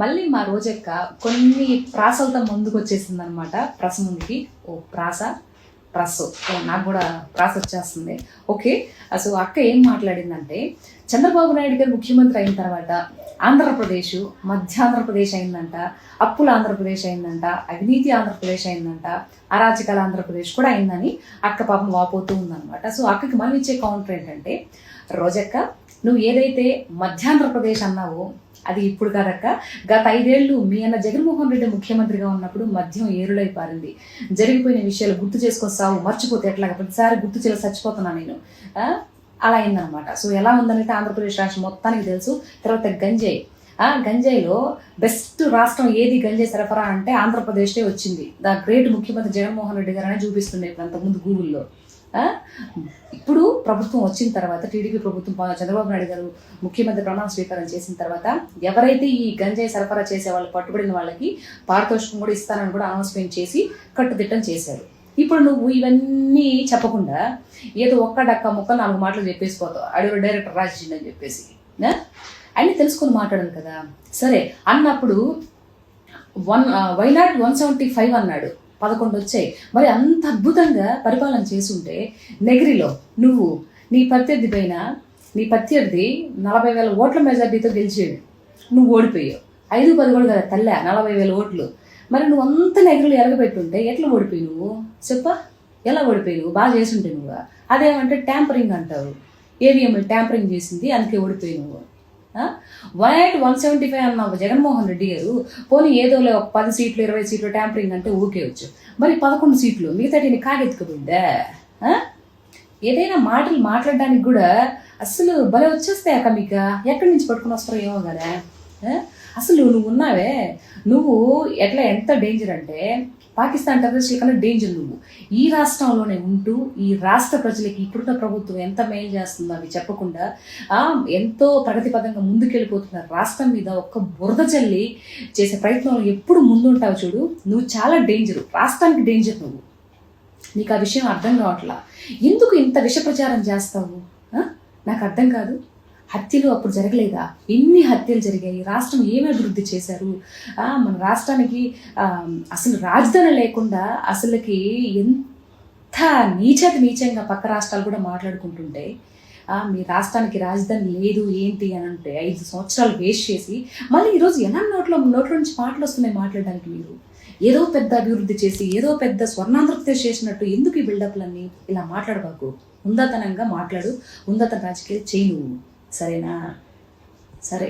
మళ్ళీ మా రోజక్క కొన్ని ప్రాసలతో ముందుకు వచ్చేసింది అనమాట. ప్రస ముందుకి ప్రస్ నాకు కూడా ప్రాస వచ్చేస్తుంది. ఓకే, సో అక్క ఏం మాట్లాడిందంటే, చంద్రబాబు నాయుడు గారు ముఖ్యమంత్రి అయిన తర్వాత ఆంధ్రప్రదేశ్ మధ్యాంధ్రప్రదేశ్ అయిందంట, అప్పుల ఆంధ్రప్రదేశ్ అయిందంట, అవినీతి ఆంధ్రప్రదేశ్ అయిందంట, అరాచకాల ఆంధ్రప్రదేశ్ కూడా అయిందని అక్క పాపం వాపోతూ ఉందన్నమాట. సో అక్కకి మళ్ళీ ఇచ్చే కౌంటర్ ఏంటంటే, రోజక్క నువ్వు ఏదైతే మధ్యాంధ్రప్రదేశ్ అన్నావో అది ఇప్పుడు కాదక్క, గత 5 ఏళ్ళు మీ అన్న జగన్మోహన్ రెడ్డి ముఖ్యమంత్రిగా ఉన్నప్పుడు మద్యం ఏరులై పారింది. జరిగిపోయిన విషయాలు గుర్తు చేసుకొస్తావు, మర్చిపోతే ఎట్లాగా, ప్రతిసారి గుర్తు చేసి చచ్చిపోతున్నా నేను, అలా అయిందనమాట. సో ఎలా ఉందనైతే ఆంధ్రప్రదేశ్ రాష్ట్రం మొత్తానికి తెలుసు. తర్వాత గంజాయిలో బెస్ట్ రాష్ట్రం ఏది గంజాయి సరఫరా అంటే ఆంధ్రప్రదేశే వచ్చింది. ద గ్రేట్ ముఖ్యమంత్రి జగన్మోహన్ రెడ్డి గారు అనే చూపిస్తుండే ఇప్పుడు అంతకుముందు గూగుల్లో. ఇప్పుడు ప్రభుత్వం వచ్చిన తర్వాత, టీడీపీ ప్రభుత్వం చంద్రబాబు నాయుడు గారు ముఖ్యమంత్రి ప్రమాణ స్వీకారం చేసిన తర్వాత, ఎవరైతే ఈ గంజాయి సరఫరా చేసే వాళ్ళు పట్టుబడిన వాళ్ళకి పారితోషికం కూడా ఇస్తానని కూడా అనౌన్స్మెంట్ చేసి కట్టుదిట్టం చేశారు. ఇప్పుడు నువ్వు ఇవన్నీ చెప్పకుండా ఏదో ఒక్క ముక్క 4 మాటలు చెప్పేసిపోతావు, అడిగిన డైరెక్టర్ రాజేసిండు అని చెప్పేసి అన్ని తెలుసుకొని మాట్లాడాను కదా. సరే అన్నప్పుడు వైనాట్ 175 అన్నాడు, 11 వచ్చాయి. మరి అంత అద్భుతంగా పరిపాలన చేసుంటే నెగిరిలో నువ్వు నీ ప్రత్యర్థి 40,000 ఓట్ల మెజార్టీతో గెలిచాడు, నువ్వు ఓడిపోయావు. 5-10 కూడా కదా తల్ల, 40,000 ఓట్లు. మరి నువ్వు అంత నెగిరిలో ఎరగబెట్టుంటే ఎట్లా ఓడిపోయి నువ్వు చెప్పా? ఎలా ఓడిపోయి నువ్వు? బాగా చేసుంటే నువ్వు. అదేమంటే ట్యాంపరింగ్ అంటావు, ఏవిఎంలు ట్యాంపరింగ్ చేసింది అందుకే ఓడిపోయి నువ్వు. 175 అన్నావు జగన్మోహన్ రెడ్డి గారు. పోనీ ఏదో 10 సీట్లు 20 సీట్లు ట్యాంపరింగ్ అంటే ఊకే వచ్చు. మరి 11 సీట్లు మిగతా నీ కాగెత్తుకుపోయిందా? ఏదైనా మాటలు మాట్లాడడానికి కూడా అసలు భలే వచ్చేస్తాయక మీకు. ఎక్కడి నుంచి పట్టుకుని వస్తారో ఏమో కదా. అసలు నువ్వు ఉన్నావే, నువ్వు ఎంత డేంజర్ అంటే పాకిస్తాన్ టెర్రరిస్టుల కన్నా డేంజర్ నువ్వు. ఈ రాష్ట్రంలోనే ఉంటూ ఈ రాష్ట్ర ప్రజలకి ఇప్పుడున్న ప్రభుత్వం ఎంత మేలు చేస్తుందో అవి చెప్పకుండా ఎంతో ప్రగతిపదంగా ముందుకెళ్ళిపోతున్న రాష్ట్రం మీద ఒక్క బురద చల్లి చేసే ప్రయత్నంలో ఎప్పుడు ముందుంటావు చూడు. నువ్వు చాలా డేంజరు, రాష్ట్రానికి డేంజర్ నువ్వు. నీకు ఆ విషయం అర్థం కావట్లా. ఎందుకు ఇంత విష ప్రచారం చేస్తావు? నాకు అర్థం కాదు. హత్యలు అప్పుడు జరగలేదా? ఎన్ని హత్యలు జరిగాయి? రాష్ట్రం ఏమి అభివృద్ధి చేశారు? మన రాష్ట్రానికి అసలు రాజధాని లేకుండా అసలుకి ఎంత నీచంగా పక్క రాష్ట్రాలు కూడా మాట్లాడుకుంటుంటే, మీ రాష్ట్రానికి రాజధాని లేదు ఏంటి అని అంటే 5 సంవత్సరాలు వేస్ట్ చేసి మళ్ళీ ఈరోజు ఎలా నోట్లో నుంచి మాటలు వస్తున్నాయి మాట్లాడడానికి? మీరు ఏదో పెద్ద అభివృద్ధి చేసి ఏదో పెద్ద స్వర్ణాంధ్రప్రదేశ్ చేసినట్టు ఎందుకు ఈ బిల్డప్లన్నీ? ఇలా మాట్లాడబాకు, ఉందతనంగా మాట్లాడు, ఉందతన రాజకీయాలు చేయి నువ్వు, సరేనా? సరే.